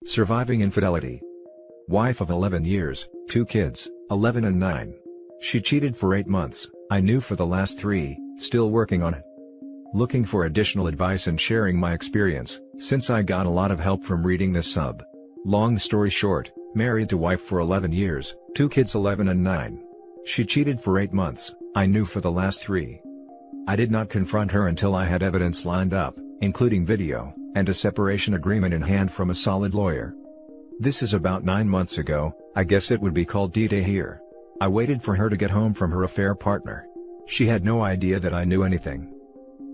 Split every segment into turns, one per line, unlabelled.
Surviving infidelity. Wife of 11 years, 2 kids, 11 and 9. She cheated for 8 months, I knew for the last 3, still working on it. Looking for additional advice and sharing my experience, since I got a lot of help from reading this sub. Long story short, married to wife for 11 years, 2 kids 11 and 9. She cheated for 8 months, I knew for the last 3. I did not confront her until I had evidence lined up, including video, and a separation agreement in hand from a solid lawyer. This is about 9 months ago, I guess it would be called D-Day here. I waited for her to get home from her affair partner. She had no idea that I knew anything.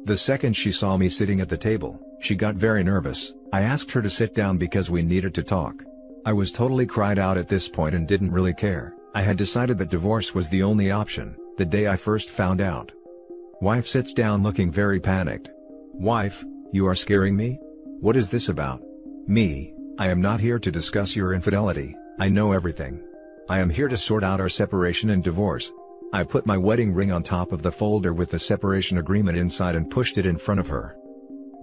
The second she saw me sitting at the table, she got very nervous. I asked her to sit down because we needed to talk. I was totally cried out at this point and didn't really care. I had decided that divorce was the only option, the day I first found out. Wife sits down looking very panicked. Wife, you are scaring me? What is this about? Me, I am not here to discuss your infidelity, I know everything. I am here to sort out our separation and divorce. I put my wedding ring on top of the folder with the separation agreement inside and pushed it in front of her.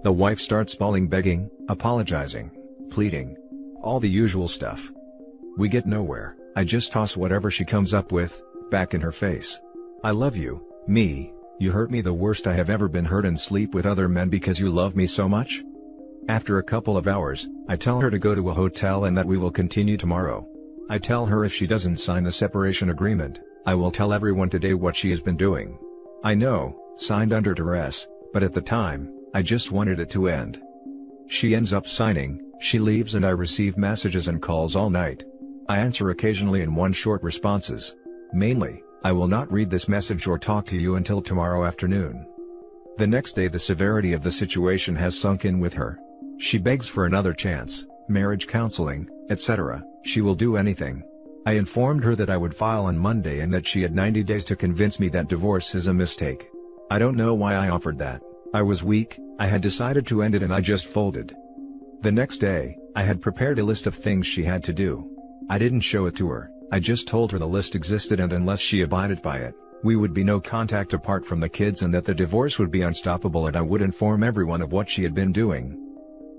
The wife starts bawling, begging, apologizing, pleading. All the usual stuff. We get nowhere. I just toss whatever she comes up with, back in her face. I love you, me, you hurt me the worst I have ever been hurt and sleep with other men because you love me so much? After a couple of hours, I tell her to go to a hotel and that we will continue tomorrow. I tell her if she doesn't sign the separation agreement, I will tell everyone today what she has been doing. I know, signed under duress, but at the time, I just wanted it to end. She ends up signing, she leaves and I receive messages and calls all night. I answer occasionally in one short responses. Mainly, I will not read this message or talk to you until tomorrow afternoon. The next day the severity of the situation has sunk in with her. She begs for another chance, marriage counseling, etc. She will do anything. I informed her that I would file on Monday and that she had 90 days to convince me that divorce is a mistake. I don't know why I offered that. I was weak, I had decided to end it and I just folded. The next day, I had prepared a list of things she had to do. I didn't show it to her, I just told her the list existed and unless she abided by it, we would be no contact apart from the kids and that the divorce would be unstoppable and I would inform everyone of what she had been doing.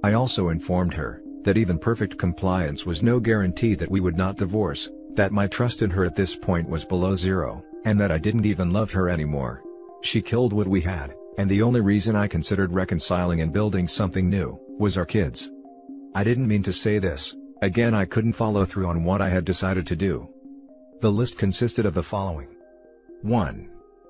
I also informed her that even perfect compliance was no guarantee that we would not divorce, that my trust in her at this point was below zero, and that I didn't even love her anymore. She killed what we had, and the only reason I considered reconciling and building something new was our kids. I didn't mean to say this. Again, I couldn't follow through on what I had decided to do. The list consisted of the following. 1.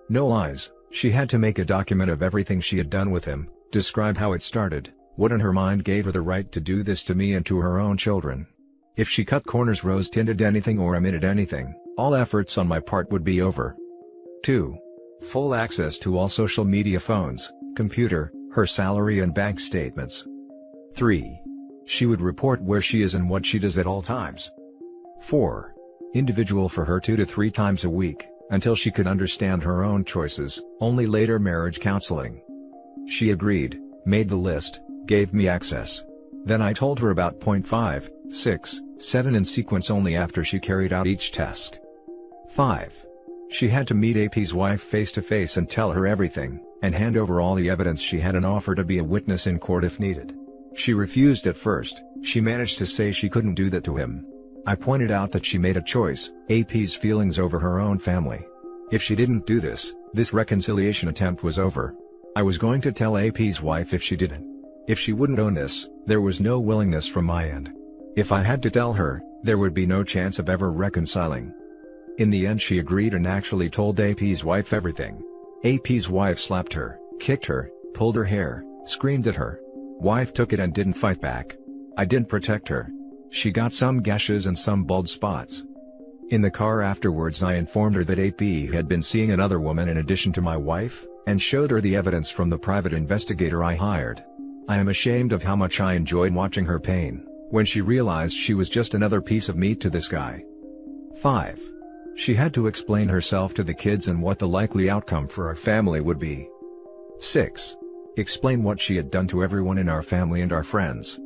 No lies. She had to make a document of everything she had done with him, describe how it started, what in her mind gave her the right to do this to me and to her own children. If she cut corners, rose-tinted anything or omitted anything, all efforts on my part would be over. 2. Full access to all social media, phones, computer, her salary and bank statements. 3. She would report where she is and what she does at all times. 4. Individual for her 2 to 3 times a week, until she could understand her own choices, only later marriage counseling. She agreed, made the list, gave me access. Then I told her about point 5, 6, 7 in sequence only after she carried out each task. 5. She had to meet AP's wife face to face and tell her everything, and hand over all the evidence she had and offer to be a witness in court if needed. She refused at first. She managed to say she couldn't do that to him. I pointed out that she made a choice, AP's feelings over her own family. If she didn't do this, this reconciliation attempt was over. I was going to tell AP's wife if she didn't. If she wouldn't own this, there was no willingness from my end. If I had to tell her, there would be no chance of ever reconciling. In the end she agreed and actually told AP's wife everything. AP's wife slapped her, kicked her, pulled her hair, screamed at her. Wife took it and didn't fight back. I didn't protect her. She got some gashes and some bald spots. In the car afterwards I informed her that AP had been seeing another woman in addition to my wife, and showed her the evidence from the private investigator I hired. I am ashamed of how much I enjoyed watching her pain, when she realized she was just another piece of meat to this guy. 5. She had to explain herself to the kids and what the likely outcome for our family would be. 6. Explain what she had done to everyone in our family and our friends.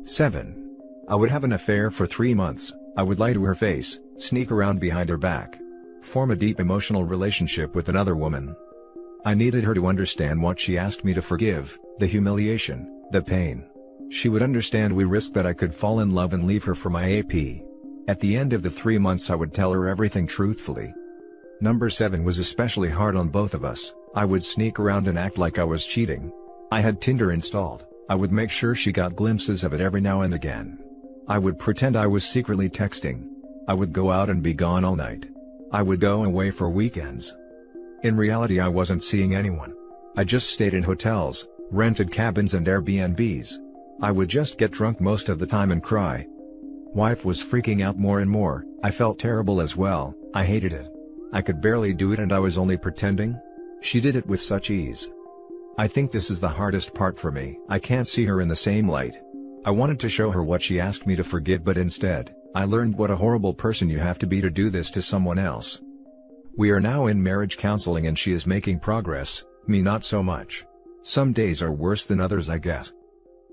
7. I would have an affair for 3 months, I would lie to her face, sneak around behind her back. Form a deep emotional relationship with another woman. I needed her to understand what she asked me to forgive, the humiliation, the pain. She would understand we risked that I could fall in love and leave her for my AP. At the end of the 3 months I would tell her everything truthfully. Number 7 was especially hard on both of us. I would sneak around and act like I was cheating. I had Tinder installed. I would make sure she got glimpses of it every now and again. I would pretend I was secretly texting. I would go out and be gone all night. I would go away for weekends. In reality I wasn't seeing anyone. I just stayed in hotels, rented cabins and Airbnbs. I would just get drunk most of the time and cry. Wife was freaking out more and more. I felt terrible as well. I hated it. I could barely do it and I was only pretending. She did it with such ease. I think this is the hardest part for me. I can't see her in the same light. I wanted to show her what she asked me to forgive, but instead, I learned what a horrible person you have to be to do this to someone else. We are now in marriage counseling and she is making progress, me not so much. Some days are worse than others, I guess.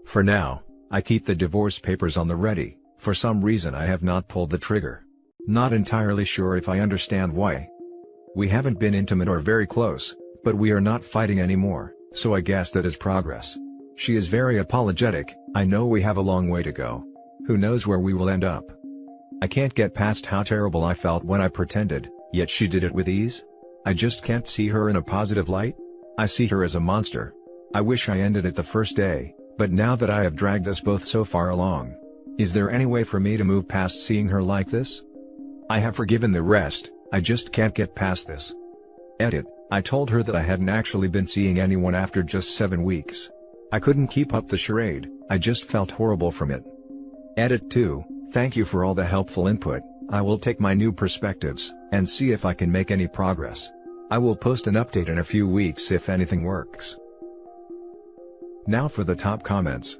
For now, I keep the divorce papers on the ready. For some reason I have not pulled the trigger. Not entirely sure if I understand why. We haven't been intimate or very close, but we are not fighting anymore, so I guess that is progress. She is very apologetic. I know we have a long way to go. Who knows where we will end up. I can't get past how terrible I felt when I pretended, yet she did it with ease. I just can't see her in a positive light. I see her as a monster. I wish I ended it the first day, but now that I have dragged us both so far along, is there any way for me to move past seeing her like this? I have forgiven the rest, I just can't get past this. Edit. I told her that I hadn't actually been seeing anyone after just 7 weeks. I couldn't keep up the charade, I just felt horrible from it. Edit 2. Thank you for all the helpful input. I will take my new perspectives, and see if I can make any progress. I will post an update in a few weeks if anything works. Now for the top comments.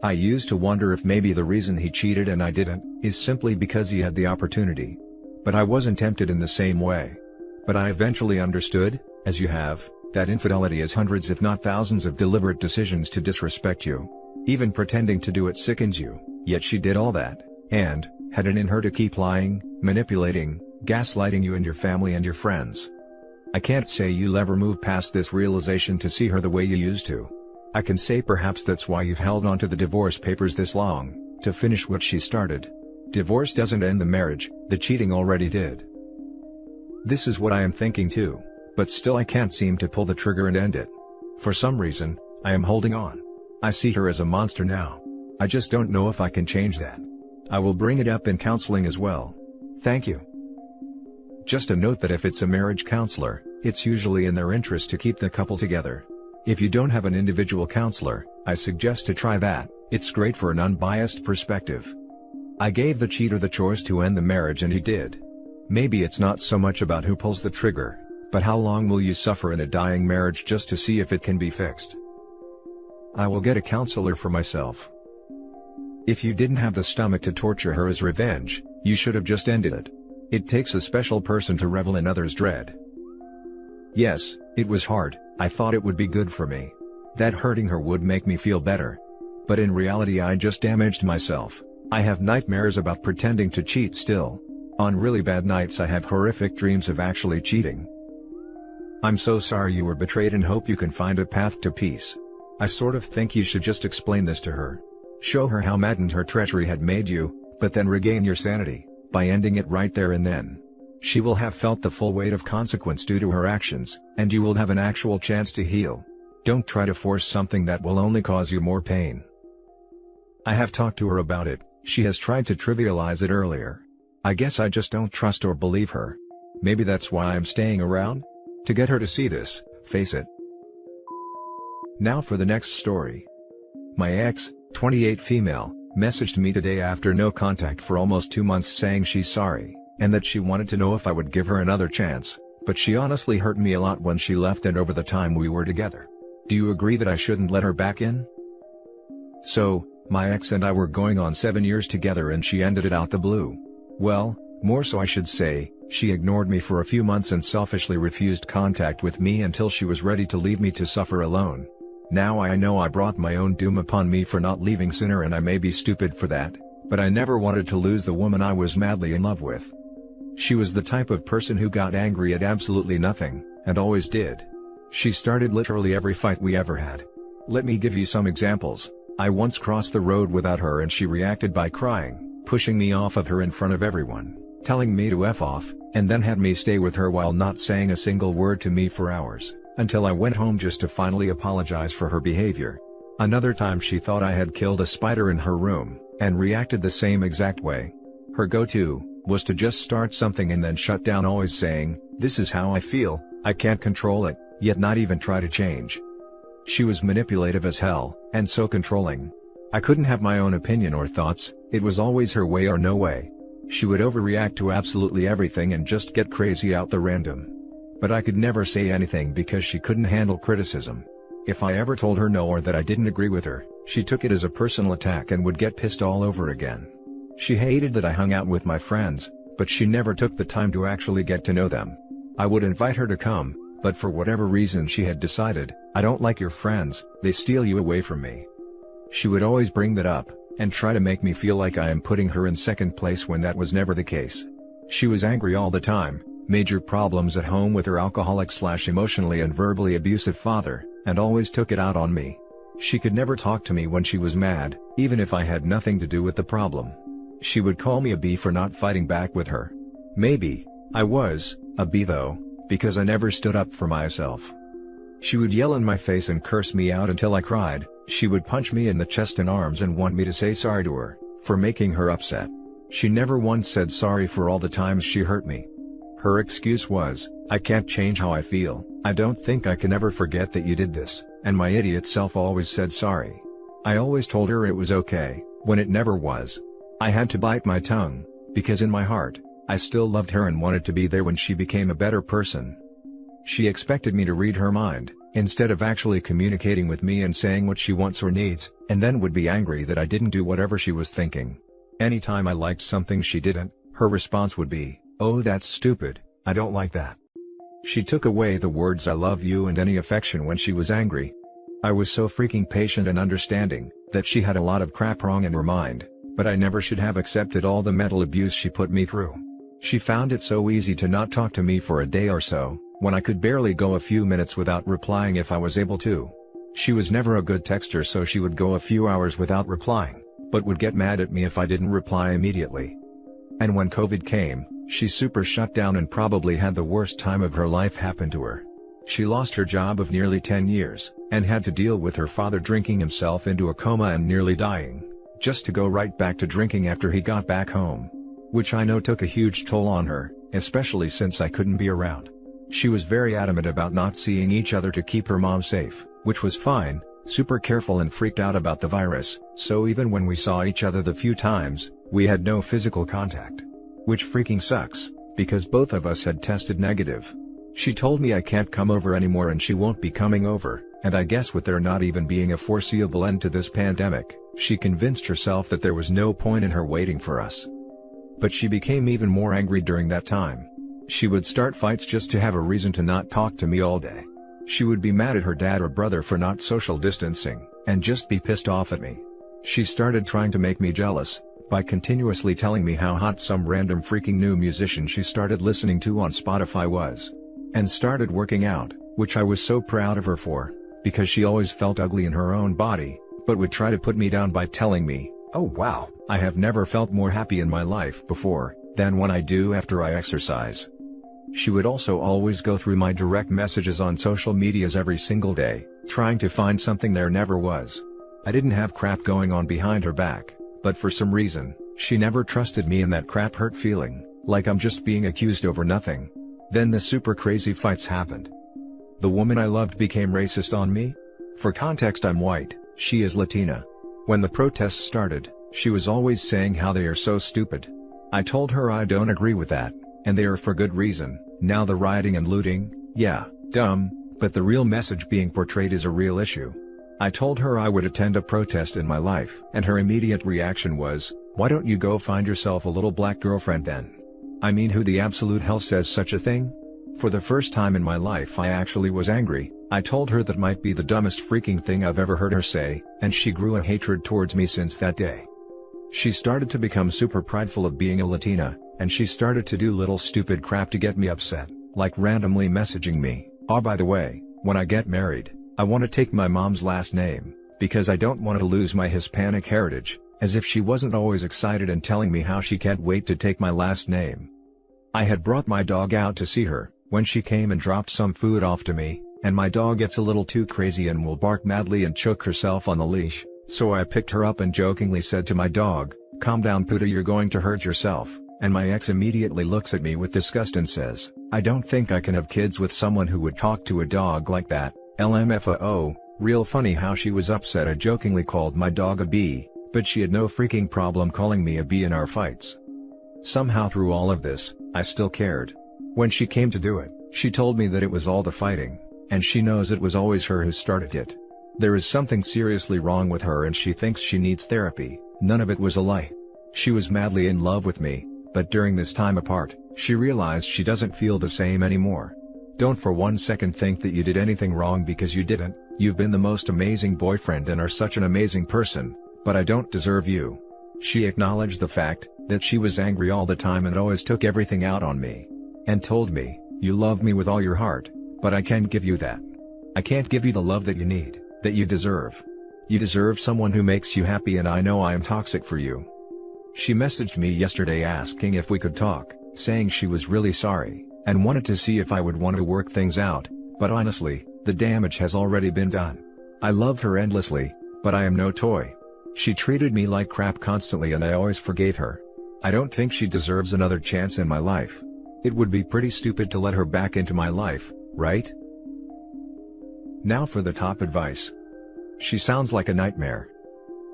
I used to wonder if maybe the reason he cheated and I didn't, is simply because he had the opportunity. But I wasn't tempted in the same way. But I eventually understood, as you have, that infidelity is hundreds if not thousands of deliberate decisions to disrespect you. Even pretending to do it sickens you, yet she did all that, and had it in her to keep lying, manipulating, gaslighting you and your family and your friends. I can't say you'll ever move past this realization to see her the way you used to. I can say perhaps that's why you've held on to the divorce papers this long, to finish what she started. Divorce doesn't end the marriage, the cheating already did. This is what I am thinking too, but still I can't seem to pull the trigger and end it. For some reason, I am holding on. I see her as a monster now. I just don't know if I can change that. I will bring it up in counseling as well. Thank you. Just a note that if it's a marriage counselor, it's usually in their interest to keep the couple together. If you don't have an individual counselor, I suggest to try that. It's great for an unbiased perspective. I gave the cheater the choice to end the marriage and he did. Maybe it's not so much about who pulls the trigger, but how long will you suffer in a dying marriage just to see if it can be fixed. I will get a counselor for myself. If you didn't have the stomach to torture her as revenge, you should have just ended it. It takes a special person to revel in others' dread. Yes, it was hard. I thought it would be good for me. That hurting her would make me feel better. But in reality I just damaged myself. I have nightmares about pretending to cheat still. On really bad nights I have horrific dreams of actually cheating. I'm so sorry you were betrayed and hope you can find a path to peace. I sort of think you should just explain this to her. Show her how maddened her treachery had made you, but then regain your sanity, by ending it right there and then. She will have felt the full weight of consequence due to her actions, and you will have an actual chance to heal. Don't try to force something that will only cause you more pain. I have talked to her about it. She has tried to trivialize it earlier. I guess I just don't trust or believe her. Maybe that's why I'm staying around? To get her to see this, face it. Now for the next story. My ex, 28 female, messaged me today after no contact for almost 2 months saying she's sorry, and that she wanted to know if I would give her another chance, but she honestly hurt me a lot when she left and over the time we were together. Do you agree that I shouldn't let her back in? So, my ex and I were going on 7 years together and she ended it out the blue. Well, more so I should say, she ignored me for a few months and selfishly refused contact with me until she was ready to leave me to suffer alone. Now I know I brought my own doom upon me for not leaving sooner and I may be stupid for that, but I never wanted to lose the woman I was madly in love with. She was the type of person who got angry at absolutely nothing, and always did. She started literally every fight we ever had. Let me give you some examples. I once crossed the road without her and she reacted by crying, pushing me off of her in front of everyone, telling me to F off, and then had me stay with her while not saying a single word to me for hours, until I went home just to finally apologize for her behavior. Another time she thought I had killed a spider in her room, and reacted the same exact way. Her go-to was to just start something and then shut down, always saying, "This is how I feel, I can't control it," yet not even try to change. She was manipulative as hell, and so controlling. I couldn't have my own opinion or thoughts, it was always her way or no way. She would overreact to absolutely everything and just get crazy out the random. But I could never say anything because she couldn't handle criticism. If I ever told her no or that I didn't agree with her, she took it as a personal attack and would get pissed all over again. She hated that I hung out with my friends, but she never took the time to actually get to know them. I would invite her to come, but for whatever reason she had decided, "I don't like your friends, they steal you away from me." She would always bring that up, and try to make me feel like I am putting her in second place when that was never the case. She was angry all the time, major problems at home with her alcoholic/emotionally and verbally abusive father, and always took it out on me. She could never talk to me when she was mad, even if I had nothing to do with the problem. She would call me a B for not fighting back with her. Maybe I was a B though, because I never stood up for myself. She would yell in my face and curse me out until I cried. She would punch me in the chest and arms and want me to say sorry to her, for making her upset. She never once said sorry for all the times she hurt me. Her excuse was, "I can't change how I feel, I don't think I can ever forget that you did this," and my idiot self always said sorry. I always told her it was okay, when it never was. I had to bite my tongue, because in my heart, I still loved her and wanted to be there when she became a better person. She expected me to read her mind, instead of actually communicating with me and saying what she wants or needs, and then would be angry that I didn't do whatever she was thinking. Anytime I liked something she didn't, her response would be, "Oh, that's stupid, I don't like that." She took away the words "I love you" and any affection when she was angry. I was so freaking patient and understanding, that she had a lot of crap wrong in her mind, but I never should have accepted all the mental abuse she put me through. She found it so easy to not talk to me for a day or so, when I could barely go a few minutes without replying if I was able to. She was never a good texter, so she would go a few hours without replying, but would get mad at me if I didn't reply immediately. And when COVID came, she super shut down and probably had the worst time of her life happen to her. She lost her job of nearly 10 years, and had to deal with her father drinking himself into a coma and nearly dying, just to go right back to drinking after he got back home. Which I know took a huge toll on her, especially since I couldn't be around. She was very adamant about not seeing each other to keep her mom safe, which was fine, super careful and freaked out about the virus, so even when we saw each other the few times, we had no physical contact. Which freaking sucks, because both of us had tested negative. She told me I can't come over anymore and she won't be coming over, and I guess with there not even being a foreseeable end to this pandemic, she convinced herself that there was no point in her waiting for us. But she became even more angry during that time. She would start fights just to have a reason to not talk to me all day. She would be mad at her dad or brother for not social distancing, and just be pissed off at me. She started trying to make me jealous, by continuously telling me how hot some random freaking new musician she started listening to on Spotify was. And started working out, which I was so proud of her for, because she always felt ugly in her own body, but would try to put me down by telling me, "Oh wow, I have never felt more happy in my life before, than when I do after I exercise." She would also always go through my direct messages on social medias every single day, trying to find something there never was. I didn't have crap going on behind her back, but for some reason, she never trusted me and that crap hurt feeling, like I'm just being accused over nothing. Then the super crazy fights happened. The woman I loved became racist on me? For context, I'm white, she is Latina. When the protests started, she was always saying how they are so stupid. I told her I don't agree with that, and they are for good reason. Now the rioting and looting, yeah, dumb, but the real message being portrayed is a real issue. I told her I would attend a protest in my life, and her immediate reaction was, "Why don't you go find yourself a little black girlfriend then?" I mean, who the absolute hell says such a thing? For the first time in my life I actually was angry. I told her that might be the dumbest freaking thing I've ever heard her say, and she grew a hatred towards me since that day. She started to become super prideful of being a Latina, and she started to do little stupid crap to get me upset, like randomly messaging me, "Oh, by the way, when I get married, I want to take my mom's last name, because I don't want to lose my Hispanic heritage, as if she wasn't always excited and telling me how she can't wait to take my last name. I had brought my dog out to see her, when she came and dropped some food off to me, and my dog gets a little too crazy and will bark madly and choke herself on the leash, so I picked her up and jokingly said to my dog, "Calm down Puda, you're going to hurt yourself," and my ex immediately looks at me with disgust and says, "I don't think I can have kids with someone who would talk to a dog like that, LMFAO." Real funny how she was upset I jokingly called my dog a bee, but she had no freaking problem calling me a bee in our fights. Somehow through all of this, I still cared. When she came to do it, she told me that it was all the fighting, and she knows it was always her who started it. There is something seriously wrong with her and she thinks she needs therapy. None of it was a lie. She was madly in love with me, but during this time apart, she realized she doesn't feel the same anymore. Don't for one second think that you did anything wrong, because you didn't. You've been the most amazing boyfriend and are such an amazing person, but I don't deserve you. She acknowledged the fact that she was angry all the time and always took everything out on me. And told me, "You love me with all your heart, but I can't give you that. I can't give you the love that you need, that you deserve. You deserve someone who makes you happy, and I know I am toxic for you." She messaged me yesterday asking if we could talk, saying she was really sorry, and wanted to see if I would want to work things out, but honestly, the damage has already been done. I love her endlessly, but I am no toy. She treated me like crap constantly and I always forgave her. I don't think she deserves another chance in my life. It would be pretty stupid to let her back into my life, right? Now for the top advice. She sounds like a nightmare.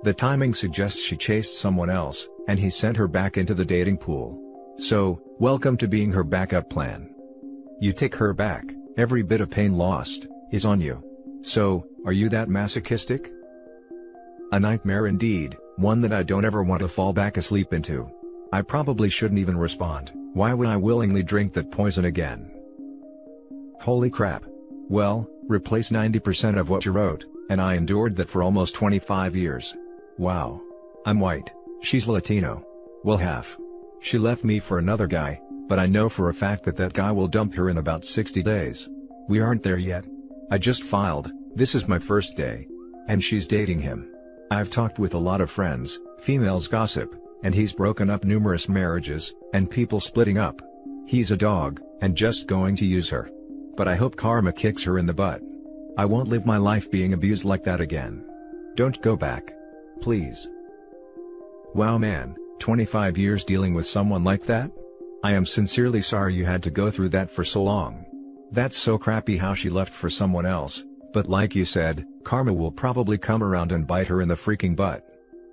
The timing suggests she chased someone else, and he sent her back into the dating pool. So, welcome to being her backup plan. You take her back, every bit of pain lost is on you. So, are you that masochistic? A nightmare indeed, one that I don't ever want to fall back asleep into. I probably shouldn't even respond. Why would I willingly drink that poison again? Holy crap. Well, replace 90% of what you wrote, and I endured that for almost 25 years. Wow. I'm white, she's Latino. Well, half. She left me for another guy, but I know for a fact that that guy will dump her in about 60 days. We aren't there yet. I just filed, this is my first day. And she's dating him. I've talked with a lot of friends, females gossip, and he's broken up numerous marriages, and people splitting up. He's a dog, and just going to use her. But I hope karma kicks her in the butt. I won't live my life being abused like that again. Don't go back. Please. Wow man, 25 years dealing with someone like that? I am sincerely sorry you had to go through that for so long. That's so crappy how she left for someone else, but like you said, karma will probably come around and bite her in the freaking butt.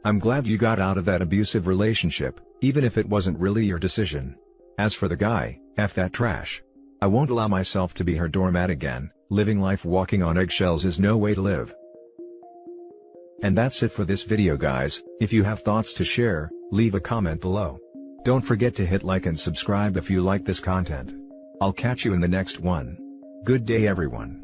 I'm glad you got out of that abusive relationship, even if it wasn't really your decision. As for the guy, F that trash. I won't allow myself to be her doormat again. Living life walking on eggshells is no way to live. And that's it for this video guys. If you have thoughts to share, leave a comment below. Don't forget to hit like and subscribe if you like this content. I'll catch you in the next one. Good day everyone.